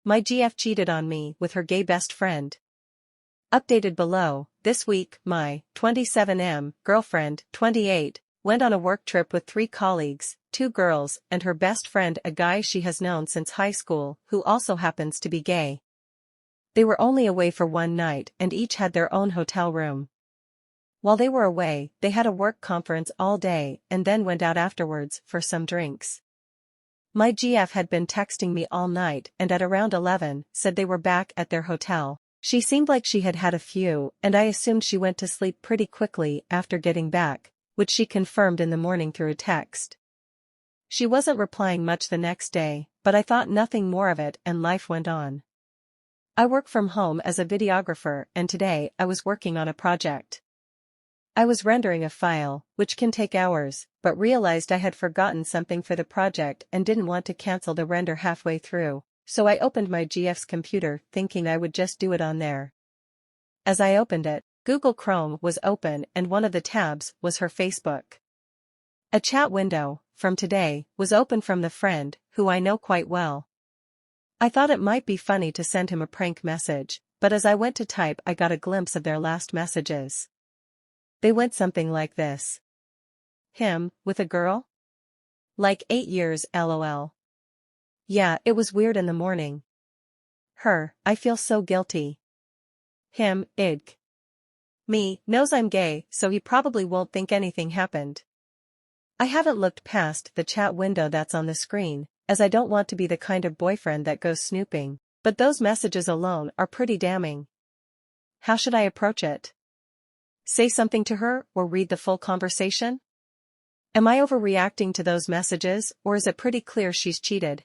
My GF cheated on me with her gay best friend. Updated below, this week, my 27M girlfriend, 28, went on a work trip with 3 colleagues, 2 girls, and her best friend, a guy she has known since high school, who also happens to be gay. They were only away for one night and each had their own hotel room. While they were away, they had a work conference all day and then went out afterwards for some drinks. My GF had been texting me all night and at around 11 said they were back at their hotel. She seemed like she had had a few and I assumed she went to sleep pretty quickly after getting back, which she confirmed in the morning through a text. She wasn't replying much the next day, but I thought nothing more of it and life went on. I work from home as a videographer and today I was working on a project. I was rendering a file, which can take hours, but realized I had forgotten something for the project and didn't want to cancel the render halfway through, so I opened my GF's computer thinking I would just do it on there. As I opened it, Google Chrome was open and one of the tabs was her Facebook. A chat window, from today, was open from the friend, who I know quite well. I thought it might be funny to send him a prank message, but as I went to type I got a glimpse of their last messages. They went something like this. Him, with a girl? Like 8 years, lol. Yeah, it was weird in the morning. Her, I feel so guilty. Him, ig. Me, knows I'm gay, so he probably won't think anything happened. I haven't looked past the chat window that's on the screen, as I don't want to be the kind of boyfriend that goes snooping, but those messages alone are pretty damning. How should I approach it? Say something to her or read the full conversation? Am I overreacting to those messages or is it pretty clear she's cheated?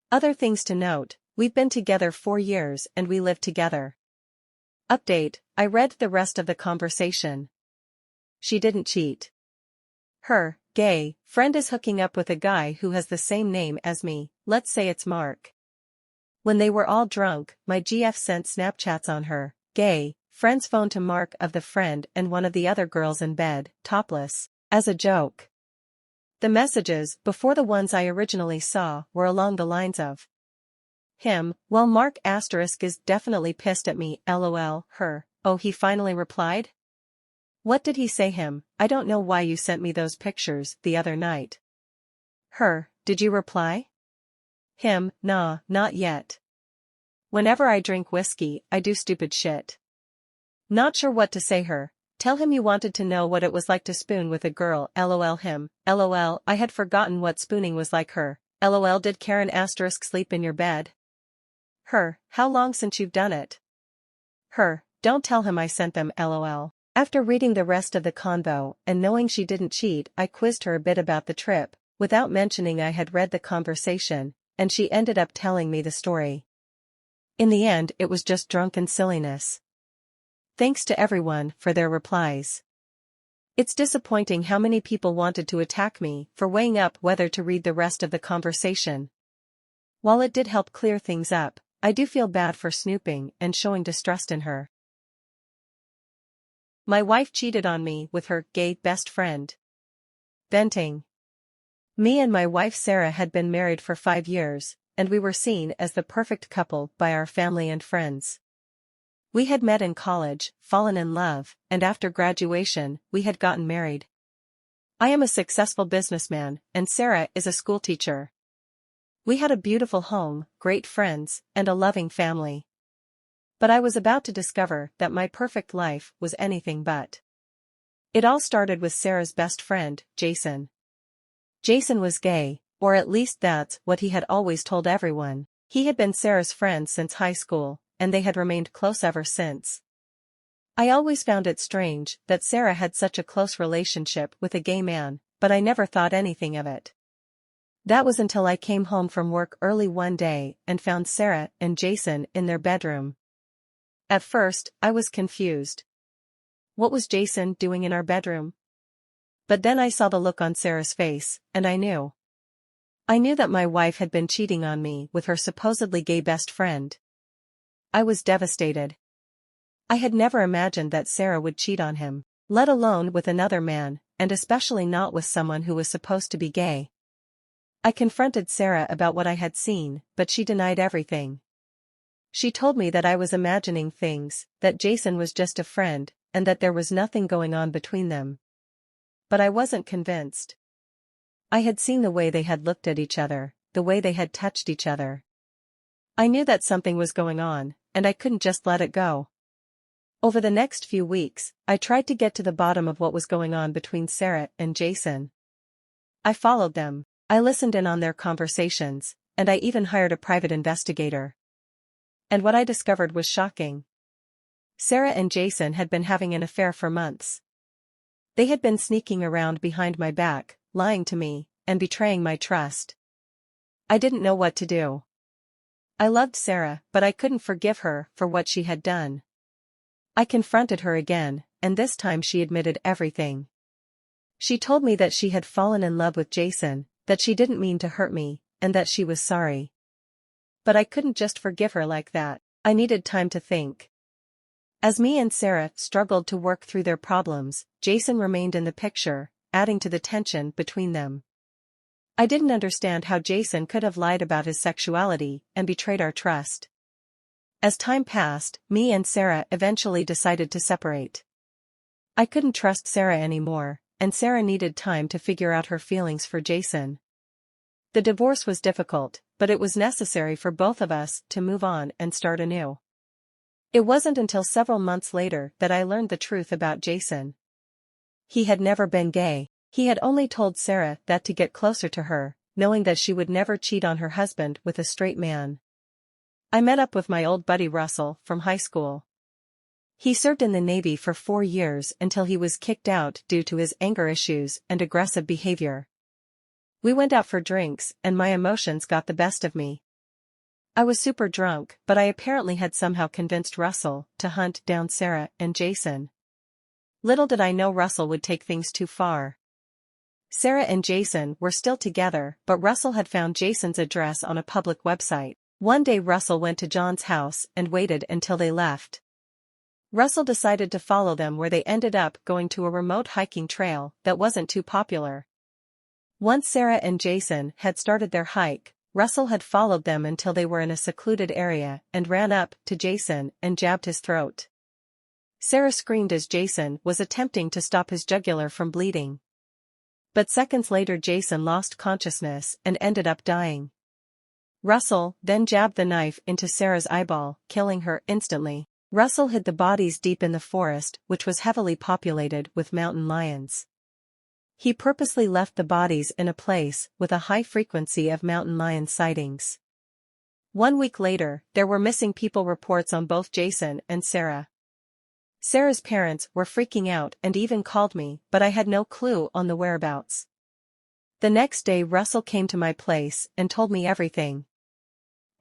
Other things to note, we've been together 4 years and we live together. Update, I read the rest of the conversation. She didn't cheat. Her, gay, friend is hooking up with a guy who has the same name as me, let's say it's Mark. When they were all drunk, my GF sent Snapchats on her, gay, friend's phone to Mark of the friend and one of the other girls in bed, topless, as a joke. The messages, before the ones I originally saw, were along the lines of him, well Mark asterisk is definitely pissed at me, lol, her, oh he finally replied? What did he say him, I don't know why you sent me those pictures the other night. Her, did you reply? Him, nah, not yet. Whenever I drink whiskey, I do stupid shit. Not sure what to say her, tell him you wanted to know what it was like to spoon with a girl, lol him, lol I had forgotten what spooning was like her, lol did Karen asterisk sleep in your bed? Her, how long since you've done it? Her, don't tell him I sent them, lol. After reading the rest of the convo and knowing she didn't cheat, I quizzed her a bit about the trip, without mentioning I had read the conversation, and she ended up telling me the story. In the end it was just drunken silliness. Thanks to everyone for their replies. It's disappointing how many people wanted to attack me for weighing up whether to read the rest of the conversation. While it did help clear things up, I do feel bad for snooping and showing distrust in her. My wife cheated on me with her gay best friend. Venting. Me and my wife Sarah had been married for 5 years, and we were seen as the perfect couple by our family and friends. We had met in college, fallen in love, and after graduation, we had gotten married. I am a successful businessman, and Sarah is a schoolteacher. We had a beautiful home, great friends, and a loving family. But I was about to discover that my perfect life was anything but. It all started with Sarah's best friend, Jason. Jason was gay, or at least that's what he had always told everyone. He had been Sarah's friend since high school, and they had remained close ever since. I always found it strange that Sarah had such a close relationship with a gay man, but I never thought anything of it. That was until I came home from work early one day and found Sarah and Jason in their bedroom. At first, I was confused. What was Jason doing in our bedroom? But then I saw the look on Sarah's face, and I knew. I knew that my wife had been cheating on me with her supposedly gay best friend. I was devastated. I had never imagined that Sarah would cheat on him, let alone with another man, and especially not with someone who was supposed to be gay. I confronted Sarah about what I had seen, but she denied everything. She told me that I was imagining things, that Jason was just a friend, and that there was nothing going on between them. But I wasn't convinced. I had seen the way they had looked at each other, the way they had touched each other. I knew that something was going on, and I couldn't just let it go. Over the next few weeks, I tried to get to the bottom of what was going on between Sarah and Jason. I followed them, I listened in on their conversations, and I even hired a private investigator. And what I discovered was shocking. Sarah and Jason had been having an affair for months. They had been sneaking around behind my back, lying to me, and betraying my trust. I didn't know what to do. I loved Sarah, but I couldn't forgive her for what she had done. I confronted her again, and this time she admitted everything. She told me that she had fallen in love with Jason, that she didn't mean to hurt me, and that she was sorry. But I couldn't just forgive her like that. I needed time to think. As me and Sarah struggled to work through their problems, Jason remained in the picture, adding to the tension between them. I didn't understand how Jason could have lied about his sexuality and betrayed our trust. As time passed, me and Sarah eventually decided to separate. I couldn't trust Sarah anymore, and Sarah needed time to figure out her feelings for Jason. The divorce was difficult, but it was necessary for both of us to move on and start anew. It wasn't until several months later that I learned the truth about Jason. He had never been gay. He had only told Sarah that to get closer to her, knowing that she would never cheat on her husband with a straight man. I met up with my old buddy Russell from high school. He served in the Navy for 4 years until he was kicked out due to his anger issues and aggressive behavior. We went out for drinks, and my emotions got the best of me. I was super drunk, but I apparently had somehow convinced Russell to hunt down Sarah and Jason. Little did I know Russell would take things too far. Sarah and Jason were still together, but Russell had found Jason's address on a public website. One day Russell went to John's house and waited until they left. Russell decided to follow them where they ended up going to a remote hiking trail that wasn't too popular. Once Sarah and Jason had started their hike, Russell had followed them until they were in a secluded area and ran up to Jason and jabbed his throat. Sarah screamed as Jason was attempting to stop his jugular from bleeding. But seconds later Jason lost consciousness and ended up dying. Russell then jabbed the knife into Sarah's eyeball, killing her instantly. Russell hid the bodies deep in the forest, which was heavily populated with mountain lions. He purposely left the bodies in a place with a high frequency of mountain lion sightings. 1 week later, there were missing people reports on both Jason and Sarah. Sarah's parents were freaking out and even called me, but I had no clue on the whereabouts. The next day Russell came to my place and told me everything.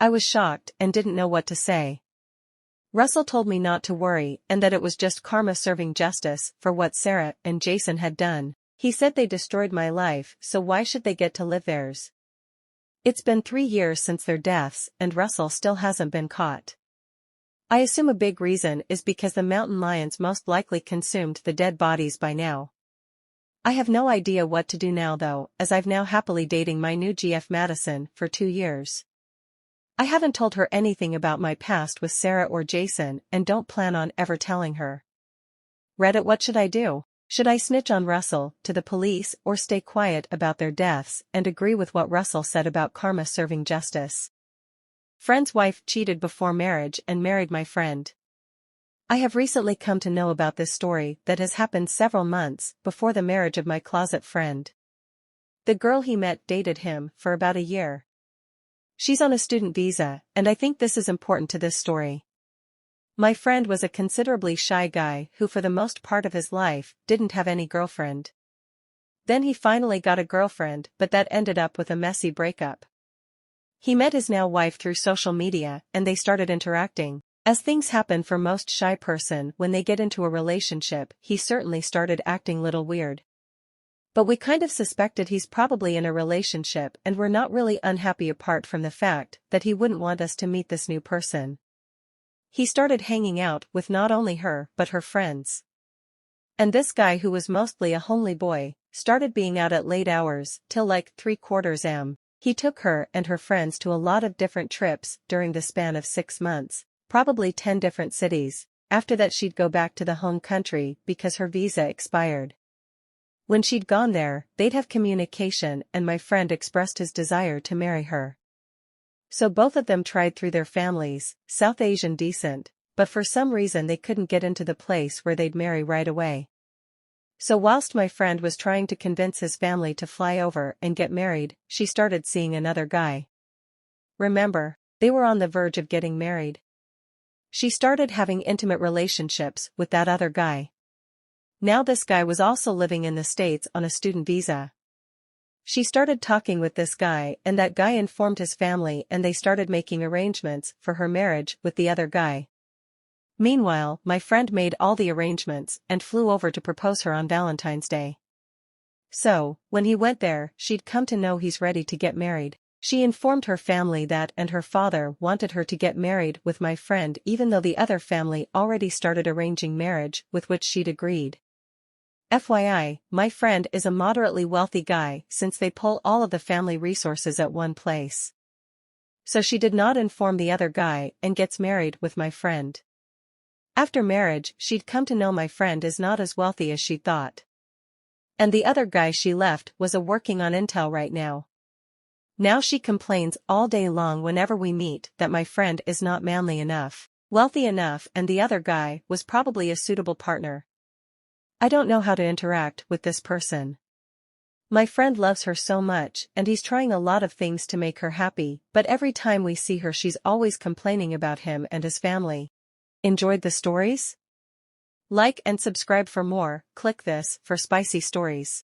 I was shocked and didn't know what to say. Russell told me not to worry and that it was just karma serving justice for what Sarah and Jason had done. He said they destroyed my life, so why should they get to live theirs? It's been 3 years since their deaths and Russell still hasn't been caught. I assume a big reason is because the mountain lions most likely consumed the dead bodies by now. I have no idea what to do now though, as I've now happily dating my new GF Madison for 2 years. I haven't told her anything about my past with Sarah or Jason and don't plan on ever telling her. Reddit, what should I do? Should I snitch on Russell to the police or stay quiet about their deaths and agree with what Russell said about karma serving justice? Friend's wife cheated before marriage and married my friend. I have recently come to know about this story that has happened several months before the marriage of my closet friend. The girl he met dated him for about a year. She's on a student visa, and I think this is important to this story. My friend was a considerably shy guy who for the most part of his life didn't have any girlfriend. Then he finally got a girlfriend, but that ended up with a messy breakup. He met his now wife through social media and they started interacting. As things happen for most shy person when they get into a relationship, he certainly started acting little weird. But we kind of suspected he's probably in a relationship and we're not really unhappy apart from the fact that he wouldn't want us to meet this new person. He started hanging out with not only her but her friends. And this guy who was mostly a homely boy, started being out at late hours till like 3/4 am. He took her and her friends to a lot of different trips during the span of 6 months, probably 10 different cities. After that she'd go back to the home country because her visa expired. When she'd gone there, they'd have communication and my friend expressed his desire to marry her. So both of them tried through their families, South Asian decent, but for some reason they couldn't get into the place where they'd marry right away. So whilst my friend was trying to convince his family to fly over and get married, she started seeing another guy. Remember, they were on the verge of getting married. She started having intimate relationships with that other guy. Now this guy was also living in the States on a student visa. She started talking with this guy and that guy informed his family and they started making arrangements for her marriage with the other guy. Meanwhile, my friend made all the arrangements and flew over to propose her on Valentine's Day. So, when he went there, she'd come to know he's ready to get married. She informed her family that and her father wanted her to get married with my friend even though the other family already started arranging marriage with which she'd agreed. FYI, my friend is a moderately wealthy guy since they pull all of the family resources at one place. So she did not inform the other guy and gets married with my friend. After marriage, she'd come to know my friend is not as wealthy as she thought. And the other guy she left was working on Intel right now. Now she complains all day long whenever we meet that my friend is not manly enough, wealthy enough, and the other guy was probably a suitable partner. I don't know how to interact with this person. My friend loves her so much and he's trying a lot of things to make her happy, but every time we see her she's always complaining about him and his family. Enjoyed the stories? Like and subscribe for more. Click this for spicy stories.